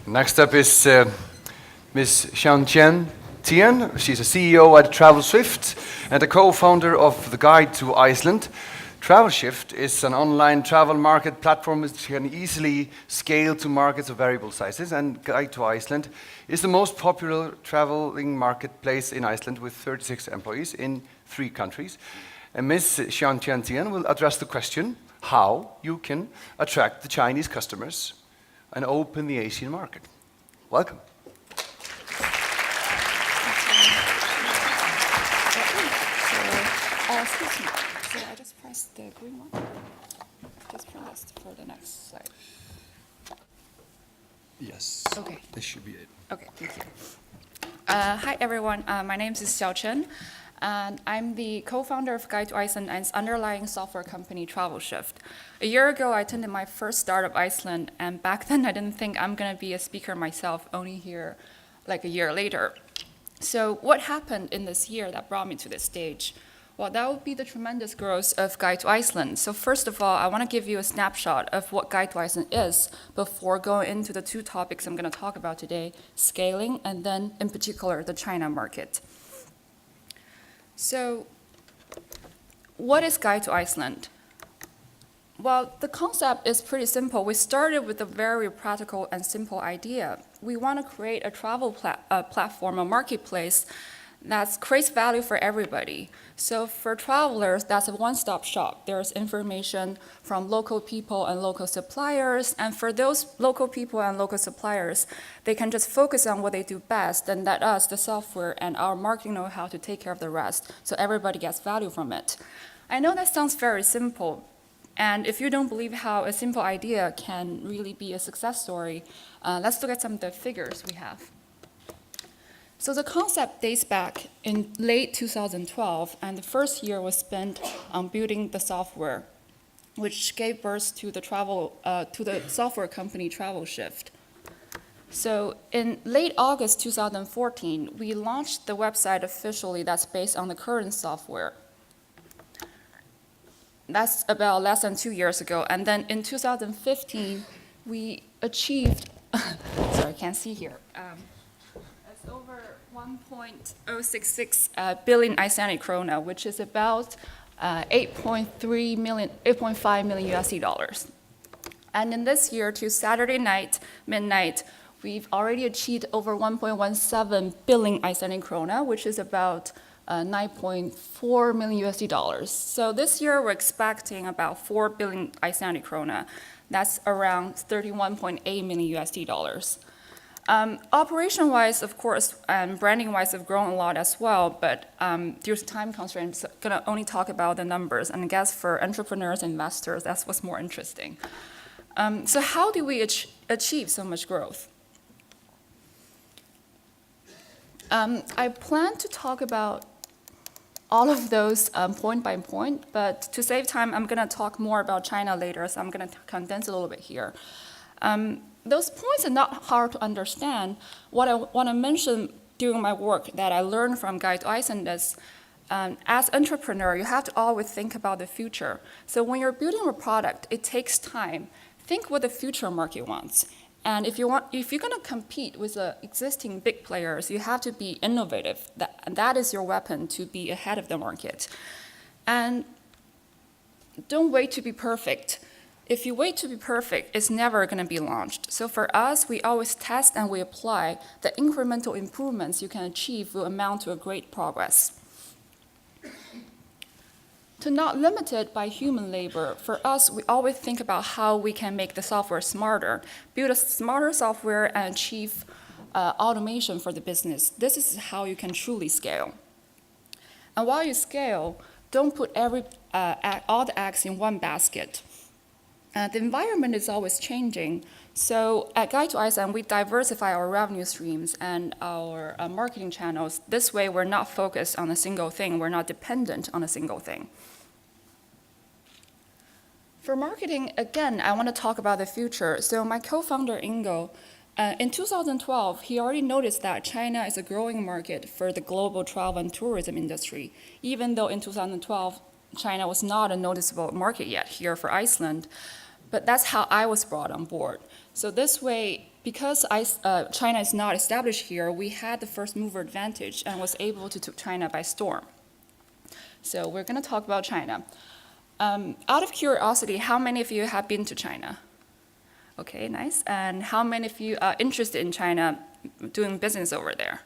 Next up is Ms. Xiaochen Tian. She's a CEO at TravelShift and a co-founder of the Guide to Iceland. TravelShift is an online travel market platform which can easily scale to markets of variable sizes, and Guide to Iceland is the most popular traveling marketplace in Iceland with 36 employees in 3 countries. And Ms. Xiaochen Tian will address the question how you can attract the Chinese customers and open the Asian market. Welcome. Excuse me, so I just press the green one? Just press for the next slide. Yes. Okay. This should be it. Okay, thank you. Hi everyone, my name is Xiaochen, and I'm the co-founder of Guide to Iceland and its underlying software company TravelShift. A year ago, I attended my first startup Iceland, and back then I didn't think I'm gonna be a speaker myself, only here like a year later. So what happened in this year that brought me to this stage? Well, that would be the tremendous growth of Guide to Iceland. So first of all, I want to give you a snapshot of what Guide to Iceland is before going into the 2 topics I'm going to talk about today, scaling, and then in particular, the China market. So what is Guide to Iceland? Well, the concept is pretty simple. We started with a very practical and simple idea. We want to create a travel platform, a marketplace that creates value for everybody. So for travelers, that's a one-stop shop. There's information from local people and local suppliers, and for those local people and local suppliers, they can just focus on what they do best and let us, the software and our marketing know-how, to take care of the rest, so everybody gets value from it. I know that sounds very simple, and if you don't believe how a simple idea can really be a success story, let's look at some of the figures we have. So the concept dates back in late 2012, and the first year was spent on building the software, which gave birth to the software company TravelShift. So in late August 2014, we launched the website officially that's based on the current software. That's about less than 2 years ago. And then in 2015, we achieved, sorry, I can't see here. It's over 1.066 billion Icelandic krona, which is about 8.5 million USD dollars. And in this year, to Saturday night, midnight, we've already achieved over 1.17 billion Icelandic krona, which is about 9.4 million USD dollars. So this year, we're expecting about 4 billion Icelandic krona. That's around 31.8 million USD dollars. Operation-wise, of course, and branding-wise, have grown a lot as well, but due to time constraints, I'm going to only talk about the numbers, and I guess for entrepreneurs and investors, that's what's more interesting. So how do we achieve so much growth? I plan to talk about all of those point by point, but to save time, I'm going to talk more about China later, so I'm going to condense a little bit here. Those points are not hard to understand. What I want to mention during my work that I learned from Guide to Iceland is, as an entrepreneur, you have to always think about the future. So when you're building a product, it takes time. Think what the future market wants. And if you're going to compete with the existing big players, you have to be innovative. That is your weapon to be ahead of the market. And don't wait to be perfect. If you wait to be perfect, it's never going to be launched. So for us, we always test and we apply. The incremental improvements you can achieve will amount to a great progress. To not limit it by human labor, for us, we always think about how we can make the software smarter, build a smarter software and achieve automation for the business. This is how you can truly scale. And while you scale, don't put all the eggs in one basket. The environment is always changing. So at Guide to Iceland, we diversify our revenue streams and our marketing channels. This way, we're not focused on a single thing. We're not dependent on a single thing. For marketing, again, I want to talk about the future. So my co-founder, Ingo, in 2012, he already noticed that China is a growing market for the global travel and tourism industry, even though in 2012, China was not a noticeable market yet here for Iceland. But that's how I was brought on board. So this way, because China is not established here, we had the first mover advantage and was able to take China by storm. So we're going to talk about China. Out of curiosity, how many of you have been to China? Okay, nice. And how many of you are interested in China doing business over there?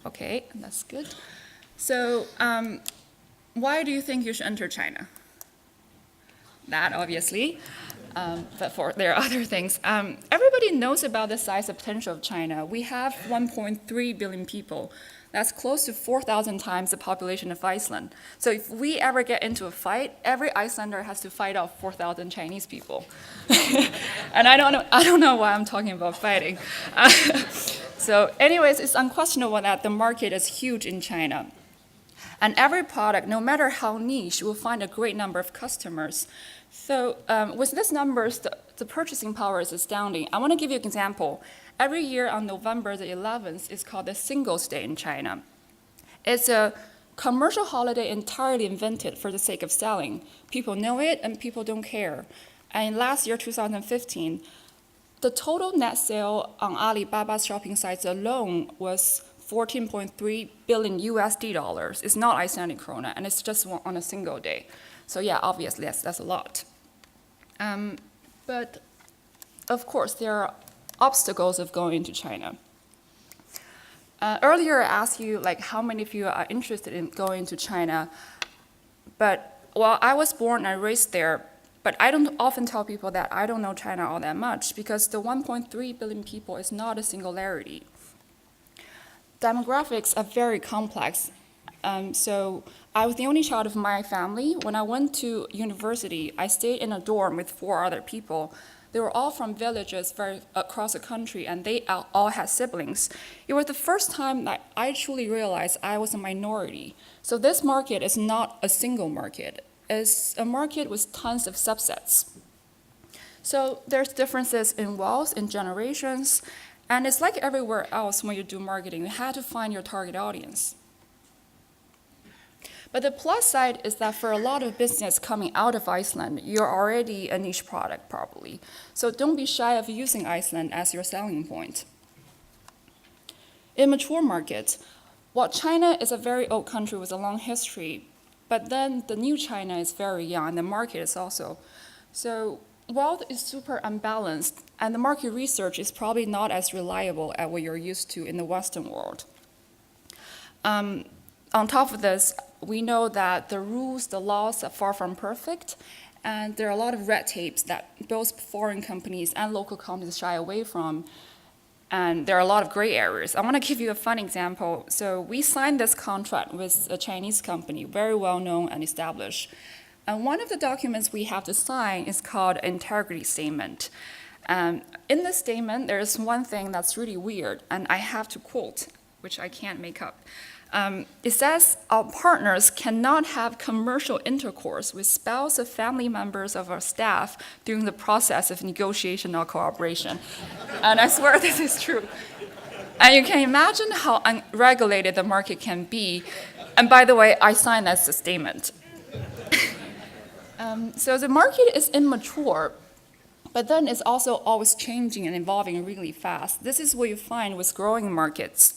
Okay, that's good. So why do you think you should enter China? That, obviously. But there are other things. Everybody knows about the size and potential of China. We have 1.3 billion people. That's close to 4,000 times the population of Iceland. So if we ever get into a fight, every Icelander has to fight off 4,000 Chinese people. And I don't know why I'm talking about fighting. So anyways, it's unquestionable that the market is huge in China. And every product, no matter how niche, will find a great number of customers. So with these numbers, the purchasing power is astounding. I want to give you an example. Every year on November the 11th is called the Singles' Day in China. It's a commercial holiday entirely invented for the sake of selling. People know it and people don't care. And last year, 2015, the total net sale on Alibaba's shopping sites alone was 14.3 billion USD dollars. It's not Icelandic krona, and it's just on a single day. So yeah, obviously that's a lot. But of course, there are obstacles of going to China. Earlier I asked you like how many of you are interested in going to China, but well, I was born and raised there, but I don't often tell people that I don't know China all that much because the 1.3 billion people is not a singularity. Demographics are very complex. So I was the only child of my family. When I went to university, I stayed in a dorm with 4 other people. They were all from villages across the country, and they all had siblings. It was the first time that I truly realized I was a minority. So this market is not a single market. It's a market with tons of subsets. So there's differences in wealth, in generations, and it's like everywhere else when you do marketing. You have to find your target audience. But the plus side is that for a lot of business coming out of Iceland, you're already a niche product probably. So don't be shy of using Iceland as your selling point. In mature markets, while China is a very old country with a long history, but then the new China is very young, and the market is also. So wealth is super unbalanced, and the market research is probably not as reliable as what you're used to in the Western world. On top of this, we know that the rules, the laws are far from perfect, and there are a lot of red tapes that both foreign companies and local companies shy away from, and there are a lot of gray areas. I want to give you a fun example. So we signed this contract with a Chinese company, very well known and established, and one of the documents we have to sign is called integrity statement. In this statement, there's one thing that's really weird, and I have to quote, which I can't make up. It says our partners cannot have commercial intercourse with spouse or family members of our staff during the process of negotiation or cooperation. And I swear this is true. And you can imagine how unregulated the market can be. And by the way, I signed that as a statement. So the market is immature, but then it's also always changing and evolving really fast. This is what you find with growing markets.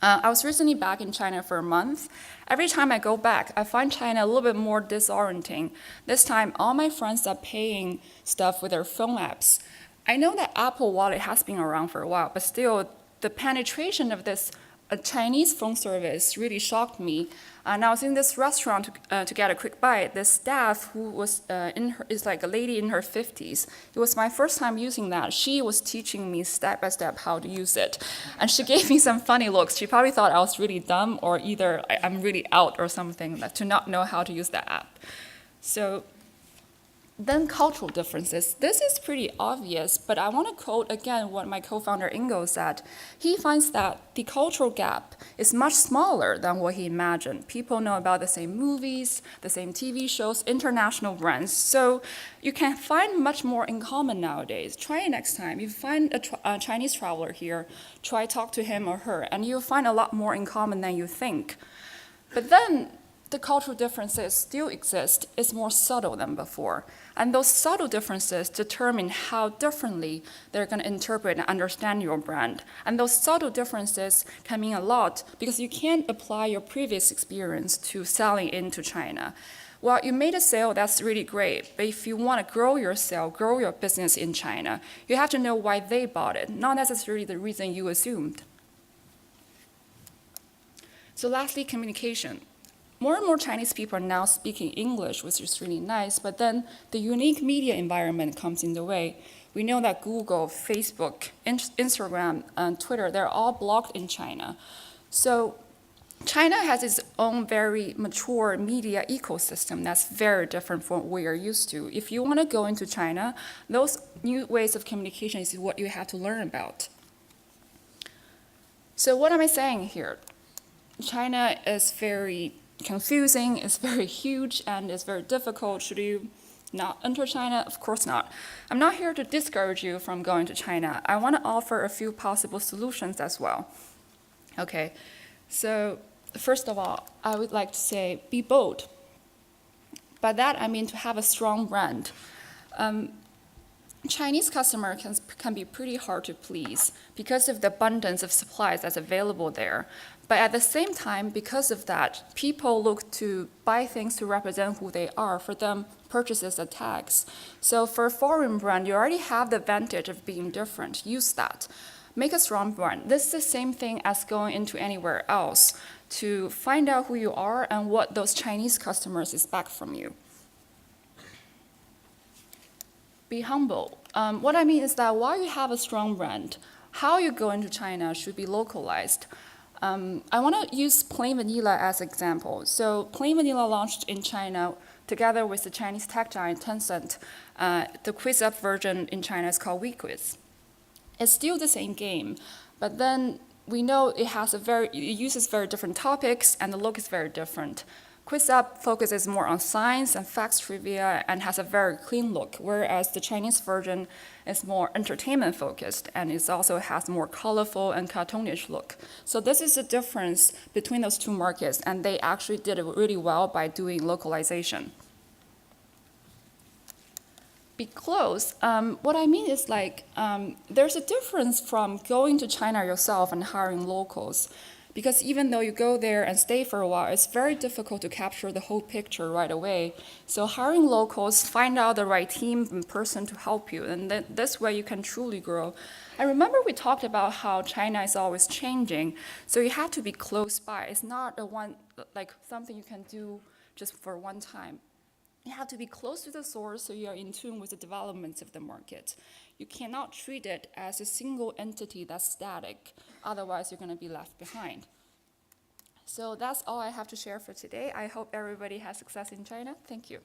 I was recently back in China for a month. Every time I go back, I find China a little bit more disorienting. This time, all my friends are paying stuff with their phone apps. I know that Apple Wallet has been around for a while, but still, the penetration of this Chinese phone service really shocked me. And I was in this restaurant to get a quick bite. The staff who was is like a lady in her 50s. It was my first time using that. She was teaching me step by step how to use it. And she gave me some funny looks. She probably thought I was really dumb or either I'm really out or something to not know how to use that app. So then cultural differences. This is pretty obvious, but I want to quote again what my co-founder Ingo said. He finds that the cultural gap is much smaller than what he imagined. People know about the same movies, the same TV shows, international brands. So you can find much more in common nowadays. Try it next time. If you find a Chinese traveler here, try talk to him or her, and you'll find a lot more in common than you think. But then the cultural differences still exist, it's more subtle than before. And those subtle differences determine how differently they're going to interpret and understand your brand. And those subtle differences can mean a lot because you can't apply your previous experience to selling into China. Well, you made a sale, that's really great. But if you want to grow your sale, grow your business in China, you have to know why they bought it, not necessarily the reason you assumed. So lastly, communication. More and more Chinese people are now speaking English, which is really nice, but then the unique media environment comes in the way. We know that Google, Facebook, Instagram, and Twitter, they're all blocked in China. So China has its own very mature media ecosystem that's very different from what we are used to. If you want to go into China, those new ways of communication is what you have to learn about. So what am I saying here? China is very confusing, it's very huge, and it's very difficult. Should you not enter China? Of course not. I'm not here to discourage you from going to China. I want to offer a few possible solutions as well. Okay, so first of all, I would like to say be bold. By that, I mean to have a strong brand. Chinese customers can be pretty hard to please because of the abundance of supplies that's available there. But at the same time, because of that, people look to buy things to represent who they are. For them, purchases are tags. So for a foreign brand, you already have the advantage of being different. Use that. Make a strong brand. This is the same thing as going into anywhere else to find out who you are and what those Chinese customers expect from you. Be humble. What I mean is that while you have a strong brand, how you go into China should be localized. I want to use Plain Vanilla as an example. So Plain Vanilla launched in China together with the Chinese tech giant Tencent. The quiz-up version in China is called WeQuiz. It's still the same game, but then we know it uses very different topics and the look is very different. QuizUp focuses more on science and facts trivia and has a very clean look, whereas the Chinese version is more entertainment focused and it also has more colorful and cartoonish look. So this is the difference between those two markets, and they actually did it really well by doing localization. Be close. What I mean is there's a difference from going to China yourself and hiring locals. Because even though you go there and stay for a while, it's very difficult to capture the whole picture right away. So hiring locals, find out the right team and person to help you, and then this way you can truly grow. I remember we talked about how China is always changing, so you have to be close by. It's not something you can do just for one time. You have to be close to the source so you are in tune with the developments of the market. You cannot treat it as a single entity that's static. Otherwise, you're going to be left behind. So that's all I have to share for today. I hope everybody has success in China. Thank you.